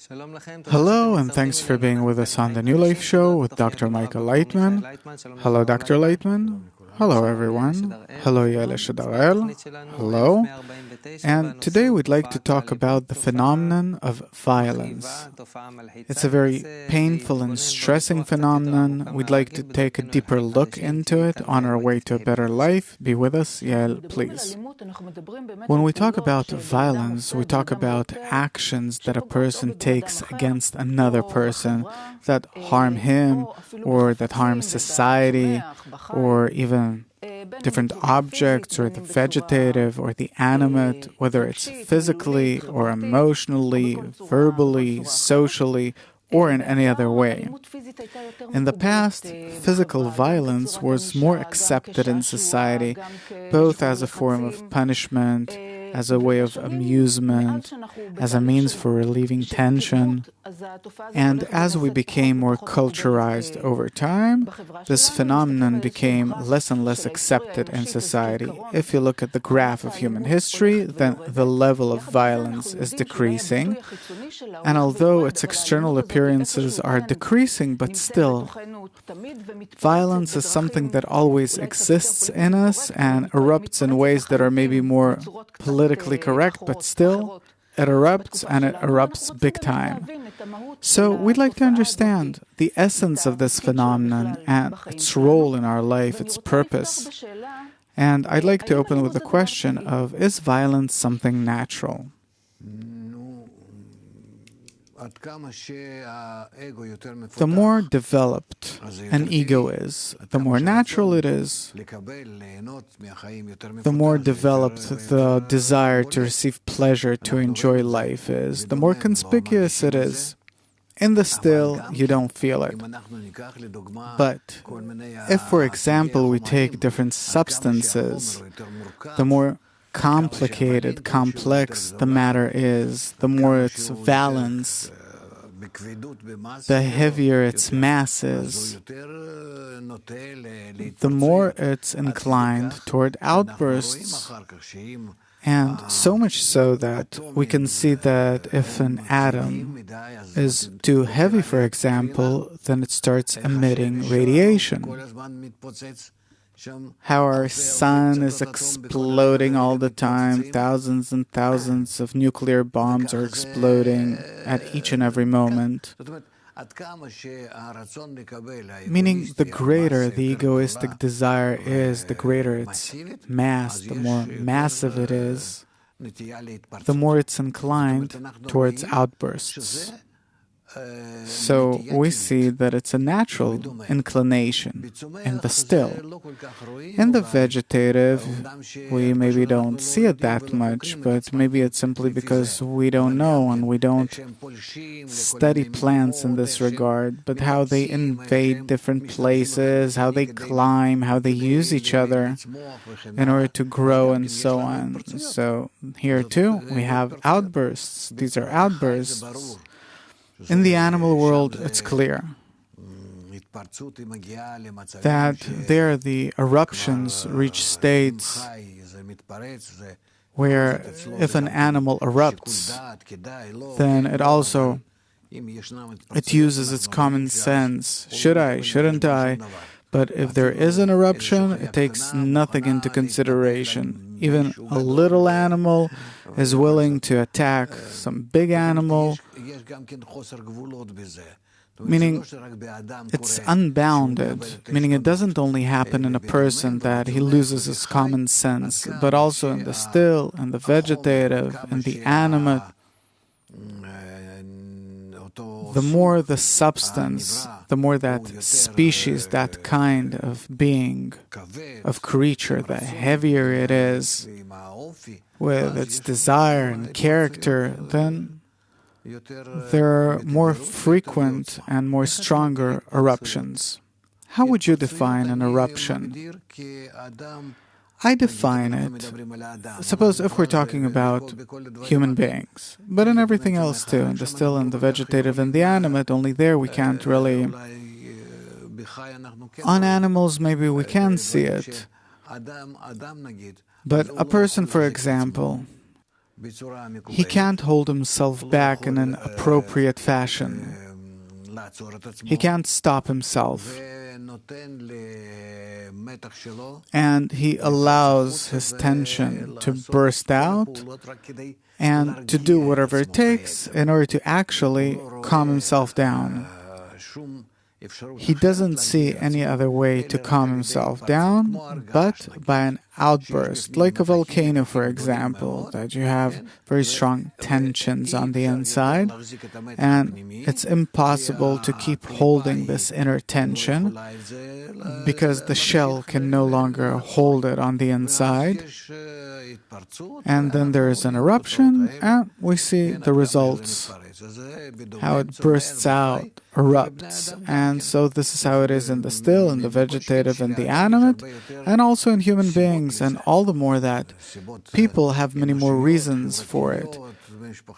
Hello, and thanks for being with us on the New Life Show with Dr. Michael Laitman. Hello, Dr. Laitman. Hello, everyone. Hello, Yael Shadarel. Hello. And today we'd like to talk about the phenomenon of violence. It's a very painful and stressing phenomenon. We'd like to take a deeper look into it on our way to a better life. Be with us, Yael, please. When we talk about violence, we talk about actions that a person takes against another person that harm him or that harm society or even different objects or the vegetative or the animate, whether it's physically or emotionally, verbally, socially, or in any other way. In the past, physical violence was more accepted in society, both as a form of punishment, as a way of amusement, as a means for relieving tension. And as we became more culturalized over time, this phenomenon became less and less accepted in society. If you look at the graph of human history, then the level of violence is decreasing. And although its external appearances are decreasing, but still, violence is something that always exists in us and erupts in ways that are maybe more politically correct, but still, it erupts, and it erupts big time. So we'd like to understand the essence of this phenomenon and its role in our life, its purpose. And I'd like to open with the question of, is violence something natural? The more developed an ego is, the more natural it is, the more developed the desire to receive pleasure, to enjoy life is, the more conspicuous it is. In the still, you don't feel it. But if, for example, we take different substances, the more complicated, complex the matter is, the more its valence, the heavier its mass is, the more it's inclined toward outbursts. And so much so that we can see that if an atom is too heavy, for example, then it starts emitting radiation. How our sun is exploding all the time, thousands and thousands of nuclear bombs are exploding at each and every moment. Meaning, the greater the egoistic desire is, the greater its mass, the more massive it is, the more it's inclined towards outbursts. So we see that it's a natural inclination in the still. In the vegetative, we maybe don't see it that much, but maybe it's simply because we don't know and we don't study plants in this regard, but how they invade different places, how they climb, how they use each other in order to grow and so on. So here too, we have outbursts. These are outbursts. In the animal world, it's clear that there the eruptions reach states where if an animal erupts, then it uses its common sense. Should I? Shouldn't I? But if there is an eruption, it takes nothing into consideration. Even a little animal is willing to attack some big animal, meaning it's unbounded, meaning it doesn't only happen in a person that he loses his common sense, but also in the still, and the vegetative, and the animate. The more the substance, the more that species, that kind of being, of creature, the heavier it is with its desire and character, then there are more frequent and more stronger eruptions. How would you define an eruption? I define it, suppose if we're talking about human beings, but in everything else too, in the still and the vegetative and the animate, only there we can't really. On animals maybe we can see it, but a person, for example, He can't hold himself back in an appropriate fashion. He can't stop himself. And he allows his tension to burst out and to do whatever it takes in order to actually calm himself down. He doesn't see any other way to calm himself down but by an outburst, like a volcano, for example, that you have very strong tensions on the inside, and it's impossible to keep holding this inner tension because the shell can no longer hold it on the inside. And then there is an eruption, and we see the results, how it bursts out, erupts. And so this is how it is in the still, in the vegetative, and the animate, and also in human beings, and all the more that people have many more reasons for it.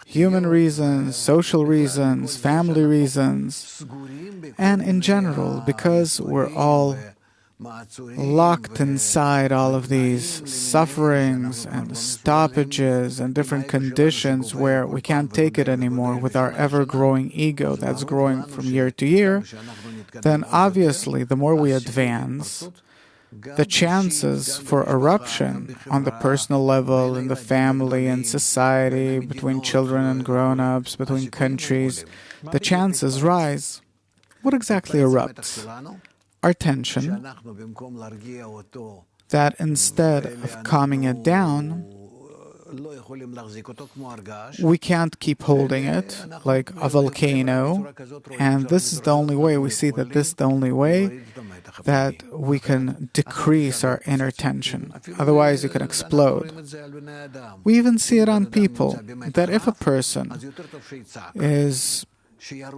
Human reasons, social reasons, family reasons, and in general, because we're all locked inside all of these sufferings and stoppages and different conditions where we can't take it anymore with our ever-growing ego that's growing from year to year, then obviously the more we advance, the chances for eruption on the personal level, in the family and society, between children and grown-ups, between countries, the chances rise. What exactly erupts? Our tension, that instead of calming it down, we can't keep holding it like a volcano, and this is the only way, we see that this is the only way that we can decrease our inner tension. Otherwise, you can explode. We even see it on people, that if a person is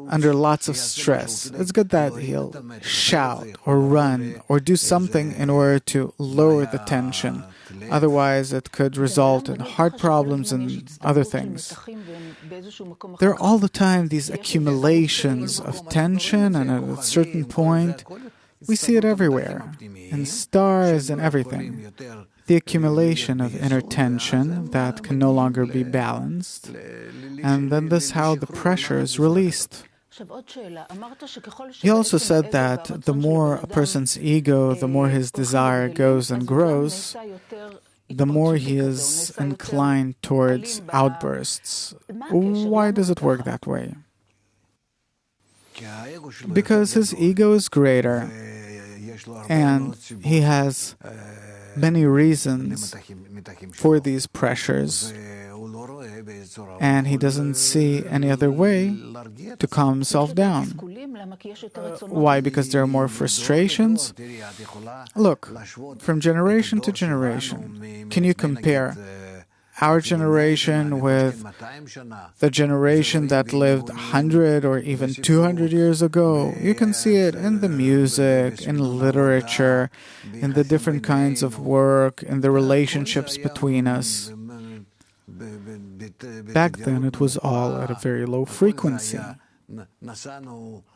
under lots of stress, it's good that he'll shout or run or do something in order to lower the tension. Otherwise, it could result in heart problems and other things. There are all the time these accumulations of tension, and at a certain point, we see it everywhere, in stars and everything. The accumulation of inner tension that can no longer be balanced, and then this is how the pressure is released. He also said that the more a person's ego, the more his desire goes and grows, the more he is inclined towards outbursts. Why does it work that way? Because his ego is greater, and he has many reasons for these pressures, and he doesn't see any other way to calm himself down. Why? Because there are more frustrations? Look, from generation to generation, can you compare our generation with the generation that lived 100 or even 200 years ago? You can see it in the music, in literature, in the different kinds of work, in the relationships between us. Back then, it was all at a very low frequency.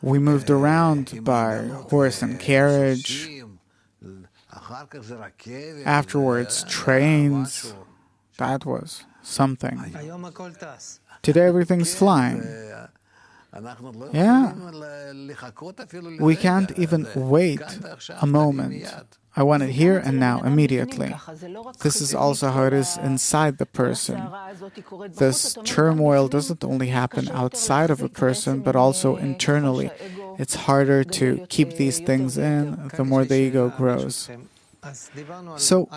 We moved around by horse and carriage, afterwards trains. That was something. Today everything's flying. Yeah. We can't even wait a moment. I want it here and now, immediately. This is also how it is inside the person. This turmoil doesn't only happen outside of a person, but also internally. It's harder to keep these things in the more the ego grows. So,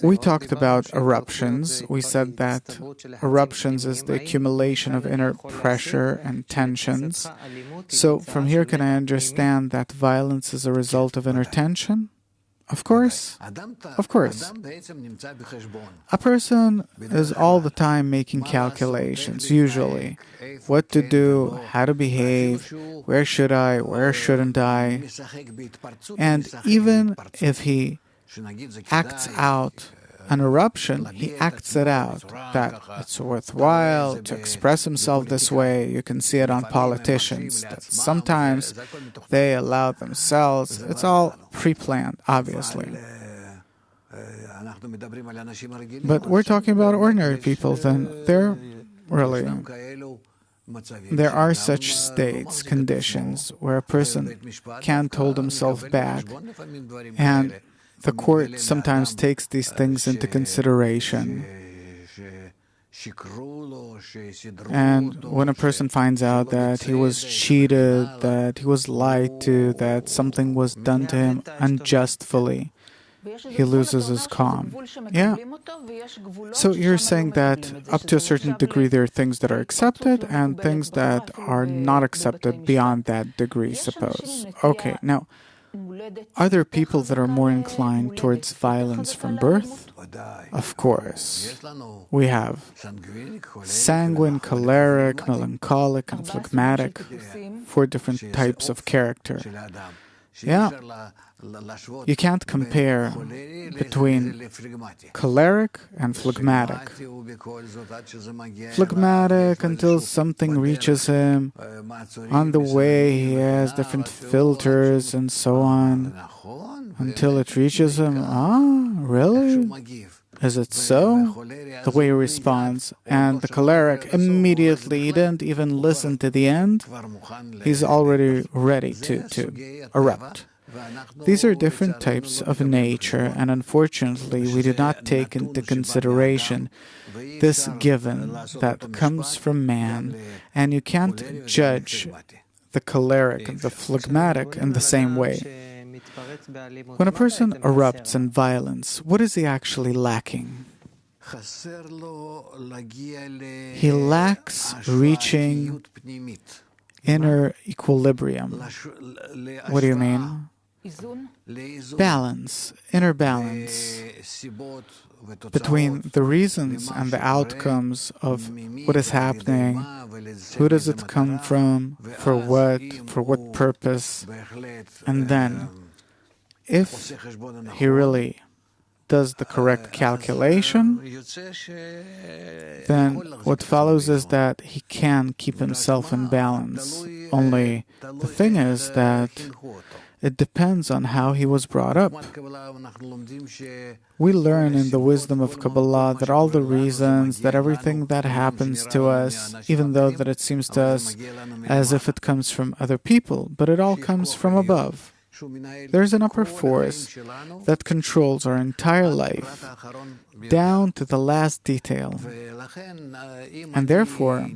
we talked about eruptions. We said that eruptions is the accumulation of inner pressure and tensions. So, from here, can I understand that violence is a result of inner tension? Of course. Of course. A person is all the time making calculations, usually. What to do, how to behave, where should I, where shouldn't I. And even if he acts out an eruption, he acts it out, that it's worthwhile to express himself this way. You can see it on politicians, that sometimes they allow themselves, it's all pre-planned, obviously. But we're talking about ordinary people, then there are such states, conditions, where a person can't hold himself back, and the court sometimes takes these things into consideration. And when a person finds out that he was cheated, that he was lied to, that something was done to him unjustly, he loses his calm. Yeah. So you're saying that up to a certain degree there are things that are accepted and things that are not accepted beyond that degree, suppose. Okay, now, are there people that are more inclined towards violence from birth? Of course. We have sanguine, choleric, melancholic, and phlegmatic, 4 different types of character. Yeah. You can't compare between choleric and phlegmatic. Phlegmatic until something reaches him. On the way, he has different filters and so on. Until it reaches him. Ah, really? Is it so? The way he responds. And the choleric, immediately, he didn't even listen to the end. He's already ready to erupt. These are different types of nature, and unfortunately, we do not take into consideration this given that comes from man, and you can't judge the choleric and the phlegmatic in the same way. When a person erupts in violence, what is he actually lacking? He lacks reaching inner equilibrium. What do you mean? Balance, inner balance between the reasons and the outcomes of what is happening, who does it come from, for what purpose, and then if he really does the correct calculation, then what follows is that he can keep himself in balance. Only the thing is that it depends on how he was brought up. We learn in the wisdom of Kabbalah that all the reasons, that everything that happens to us, even though that it seems to us as if it comes from other people, but it all comes from above. There's an upper force that controls our entire life, down to the last detail. And therefore,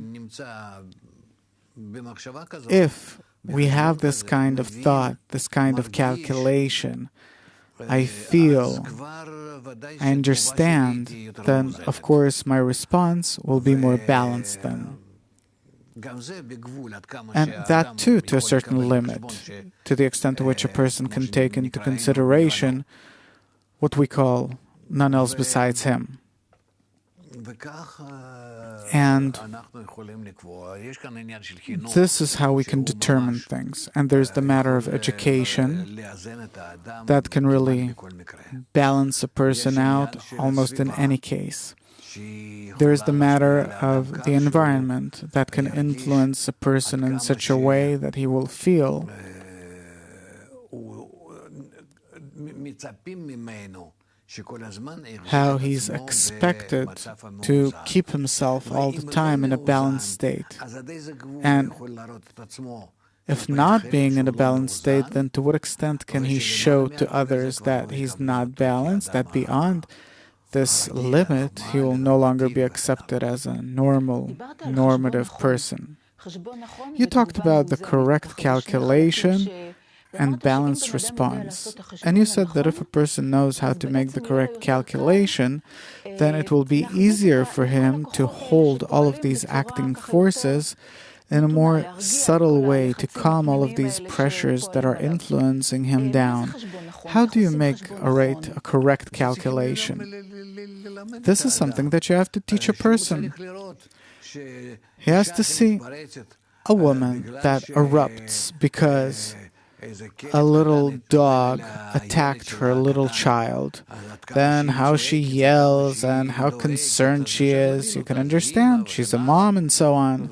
if we have this kind of thought, this kind of calculation, I feel, I understand, then of course my response will be more balanced then. And that too to a certain limit, to the extent to which a person can take into consideration what we call none else besides him. And this is how we can determine things. And there's the matter of education that can really balance a person out almost in any case. There is the matter of the environment that can influence a person in such a way that he will feel how he's expected to keep himself all the time in a balanced state. And if not being in a balanced state, then to what extent can he show to others that he's not balanced, that beyond this limit he will no longer be accepted as a normative person? You talked about the correct calculation and balanced response. And you said that if a person knows how to make the correct calculation, then it will be easier for him to hold all of these acting forces in a more subtle way, to calm all of these pressures that are influencing him down. How do you make a correct calculation? This is something that you have to teach a person. He has to see a woman that erupts because a little dog attacked her little child. Then how she yells and how concerned she is. You can understand. She's a mom and so on.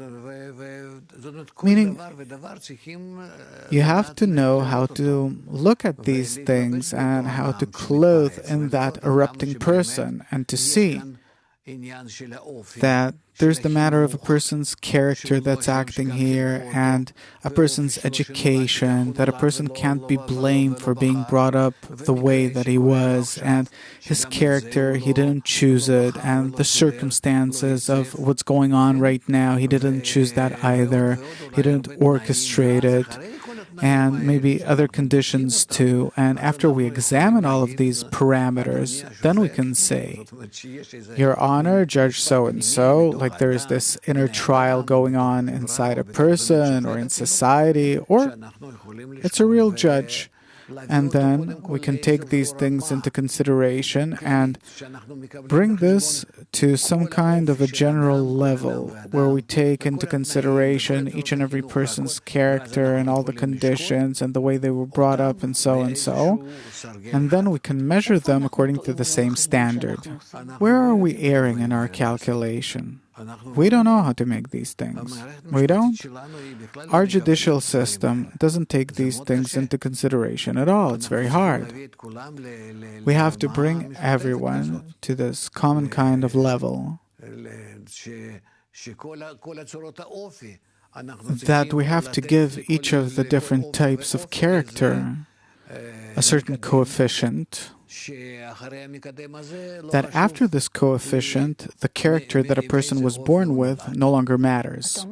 Meaning, you have to know how to look at these things and how to clothe in that erupting person and to see that there's the matter of a person's character that's acting here and a person's education, that a person can't be blamed for being brought up the way that he was, and his character, he didn't choose it, and the circumstances of what's going on right now, he didn't choose that either, he didn't orchestrate it, and maybe other conditions too. And after we examine all of these parameters, then we can say, Your Honor, Judge so-and-so, like there is this inner trial going on inside a person or in society, or it's a real judge. And then we can take these things into consideration and bring this to some kind of a general level where we take into consideration each and every person's character and all the conditions and the way they were brought up and so and so. And then we can measure them according to the same standard. Where are we erring in our calculation? We don't know how to make these things. We don't. Our judicial system doesn't take these things into consideration at all. It's very hard. We have to bring everyone to this common kind of level that we have to give each of the different types of character a certain coefficient, that after this coefficient, the character that a person was born with no longer matters.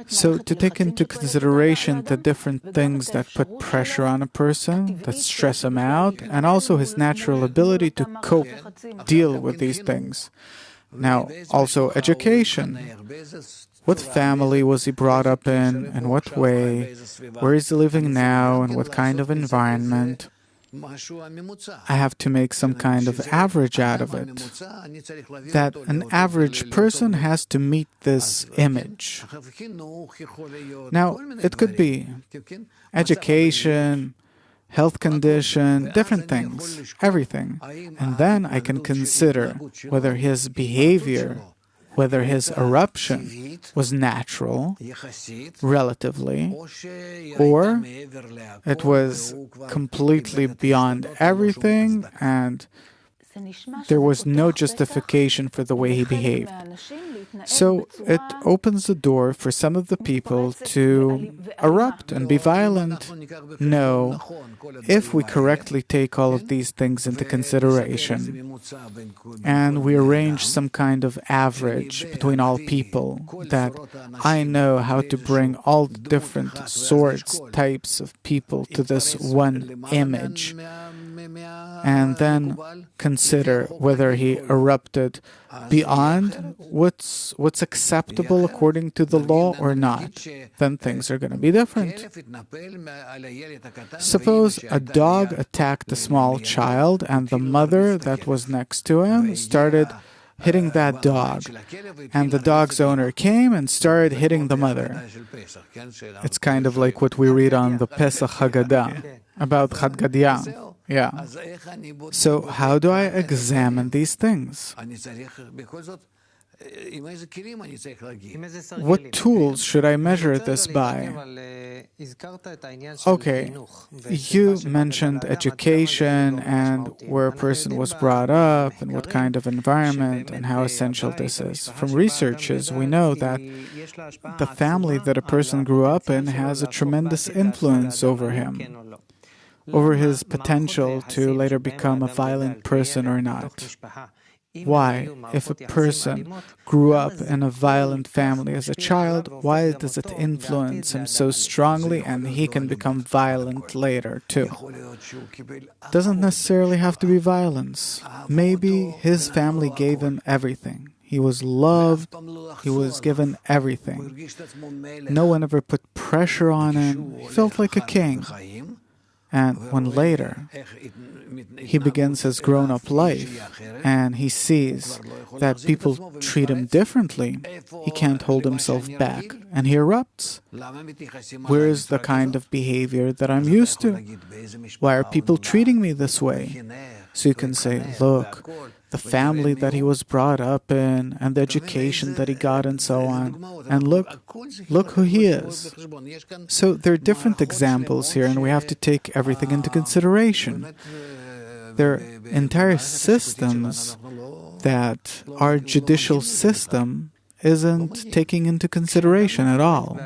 So to take into consideration the different things that put pressure on a person, that stress him out, and also his natural ability to cope, deal with these things. Now, also education. What family was he brought up in what way, where is he living now, and what kind of environment? I have to make some kind of average out of it, that an average person has to meet this image. Now, it could be education, health condition, different things, everything. And then I can consider whether his behavior, whether his eruption was natural, relatively, or it was completely beyond everything and there was no justification for the way he behaved. So it opens the door for some of the people to erupt and be violent. No, if we correctly take all of these things into consideration and we arrange some kind of average between all people, that I know how to bring all the different sorts, types of people to this one image, and then consider whether he erupted beyond what's acceptable according to the law or not, then things are going to be different. Suppose a dog attacked a small child and the mother that was next to him started hitting that dog, and the dog's owner came and started hitting the mother. It's kind of like what we read on the Pesach Haggadah about Chad Gadya. Yeah. So how do I examine these things? What tools should I measure this by? Okay, you mentioned education and where a person was brought up and what kind of environment and how essential this is. From researches, we know that the family that a person grew up in has a tremendous influence over him, over his potential to later become a violent person or not. Why, if a person grew up in a violent family as a child, why does it influence him so strongly and he can become violent later too? Doesn't necessarily have to be violence. Maybe his family gave him everything. He was loved, he was given everything. No one ever put pressure on him. He felt like a king. And when later he begins his grown-up life and he sees that people treat him differently, he can't hold himself back and he erupts. Where is the kind of behavior that I'm used to? Why are people treating me this way? So you can say, look, the family that he was brought up in, and the education that he got, and so on. And look who he is. So there are different examples here, and we have to take everything into consideration. There are entire systems that our judicial system isn't taking into consideration at all.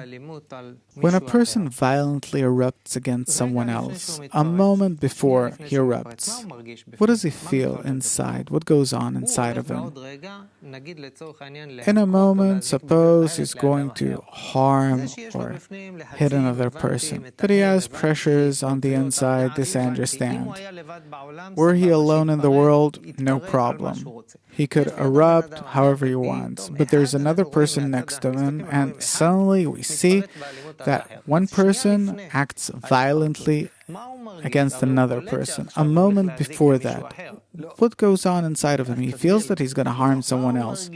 When a person violently erupts against someone else, a moment before he erupts, what does he feel inside? What goes on inside of him? In a moment, suppose he's going to harm or hit another person, but he has pressures on the inside, this I understand. Were he alone in the world, no problem. He could erupt however he wants, but there's another person next to him, and suddenly we see that one person acts violently against another person. A moment before that, what goes on inside of him? He feels that he's going to harm someone else.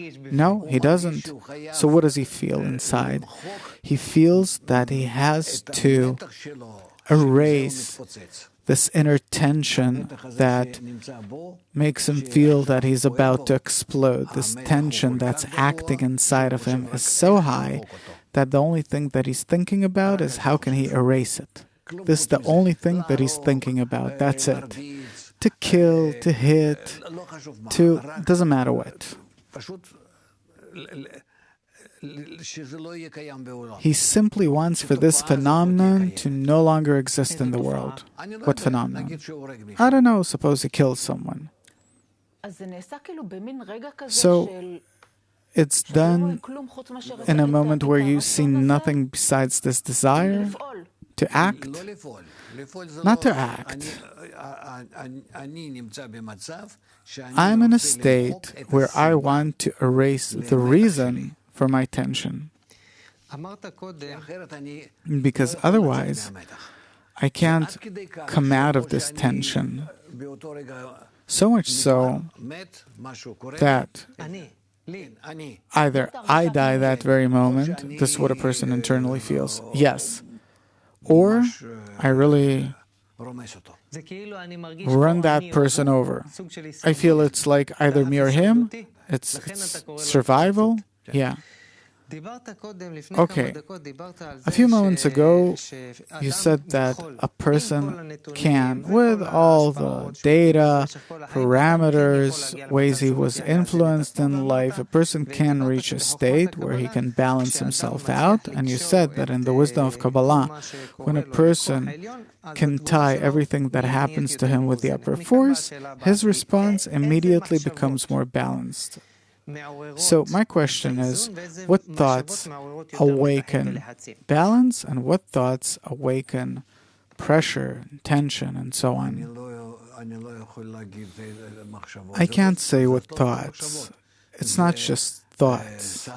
No, he doesn't. So what does he feel inside? He feels that he has to erase this inner tension that makes him feel that he's about to explode. This tension that's acting inside of him is so high that the only thing that he's thinking about is how can he erase it. This is the only thing that he's thinking about. That's it. To kill, to hit, doesn't matter what. He simply wants for this phenomenon to no longer exist in the world. What phenomenon? I don't know, suppose he kills someone. So it's done in a moment where you see nothing besides this desire to act, not to act. I'm in a state where I want to erase the reason for my tension, because otherwise I can't come out of this tension. So much so that either I die that very moment, this is what a person internally feels, yes, or I really run that person over. I feel it's like either me or him, it's survival. Yeah. Okay. A few moments ago, you said that a person can, with all the data, parameters, ways he was influenced in life, a person can reach a state where he can balance himself out. And you said that in the wisdom of Kabbalah, when a person can tie everything that happens to him with the upper force, his response immediately becomes more balanced. So my question is, what thoughts awaken balance and what thoughts awaken pressure, tension, and so on? I can't say what thoughts. It's not just thoughts.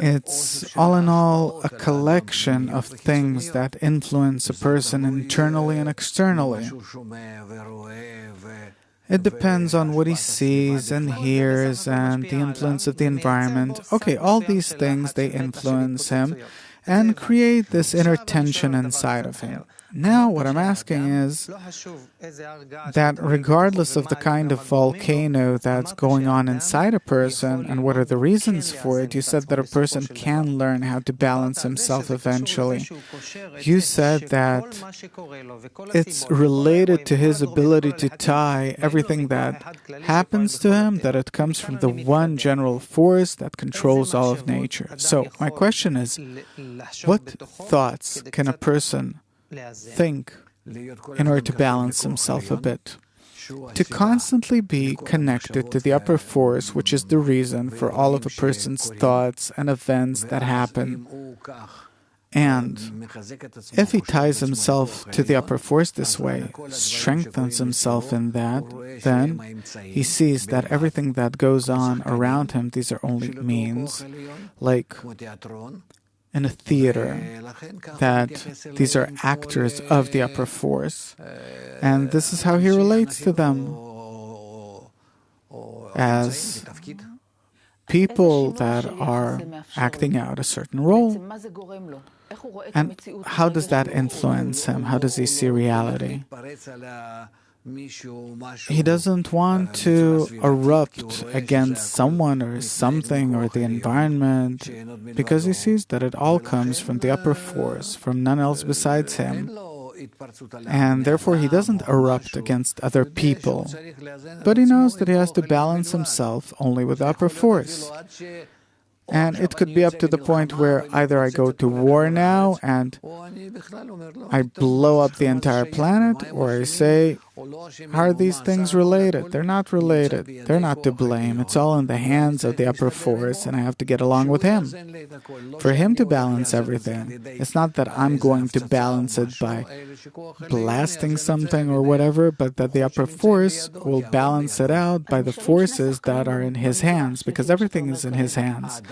It's all in all a collection of things that influence a person internally and externally. It depends on what he sees and hears and the influence of the environment. Okay, all these things, they influence him and create this inner tension inside of him. Now, what I'm asking is that regardless of the kind of volcano that's going on inside a person and what are the reasons for it, you said that a person can learn how to balance himself eventually. You said that it's related to his ability to tie everything that happens to him, that it comes from the one general force that controls all of nature. So, my question is, what thoughts can a person think in order to balance himself a bit? To constantly be connected to the upper force, which is the reason for all of a person's thoughts and events that happen. And if he ties himself to the upper force this way, strengthens himself in that, then he sees that everything that goes on around him, these are only means, like in a theater, that these are actors of the upper force. And this is how he relates to them, as people that are acting out a certain role. And how does that influence him? How does he see reality? He doesn't want to erupt against someone or something or the environment because he sees that it all comes from the upper force, from none else besides him. And therefore he doesn't erupt against other people. But he knows that he has to balance himself only with the upper force. And it could be up to the point where either I go to war now and I blow up the entire planet, or I say, are these things related? They're not related. They're not to blame. It's all in the hands of the upper force, and I have to get along with him. For him to balance everything, it's not that I'm going to balance it by blasting something or whatever, but that the upper force will balance it out by the forces that are in his hands, because everything is in his hands.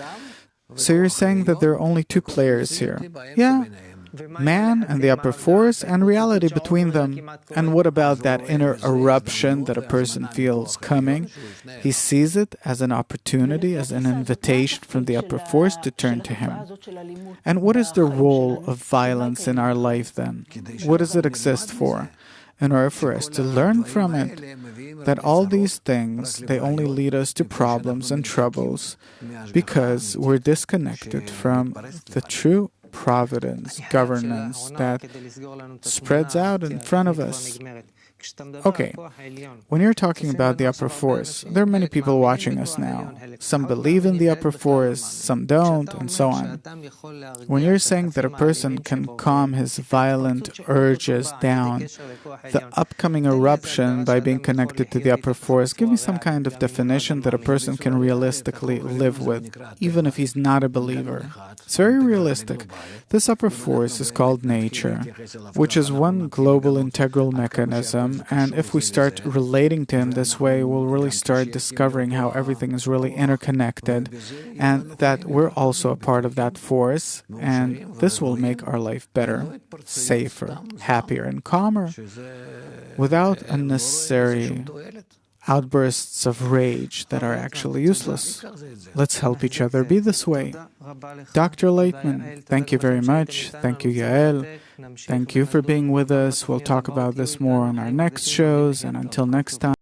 So you're saying that there are only two players here. Yeah. Man and the upper force and reality between them. And what about that inner eruption that a person feels coming? He sees it as an opportunity, as an invitation from the upper force to turn to him. And what is the role of violence in our life then? What does it exist for? In order for us to learn from it that all these things, they only lead us to problems and troubles because we're disconnected from the true providence, governance that spreads out in front of us. Okay, when you're talking about the upper force, there are many people watching us now. Some believe in the upper force, some don't, and so on. When you're saying that a person can calm his violent urges down, the upcoming eruption by being connected to the upper force, give me some kind of definition that a person can realistically live with, even if he's not a believer. It's very realistic. This upper force is called nature, which is one global integral mechanism. And if we start relating to him this way, we'll really start discovering how everything is really interconnected and that we're also a part of that force. And this will make our life better, safer, happier, and calmer without unnecessary outbursts of rage that are actually useless. Let's help each other be this way. Dr. Laitman, thank you very much. Thank you, Yael. Thank you for being with us. We'll talk about this more on our next shows, and until next time.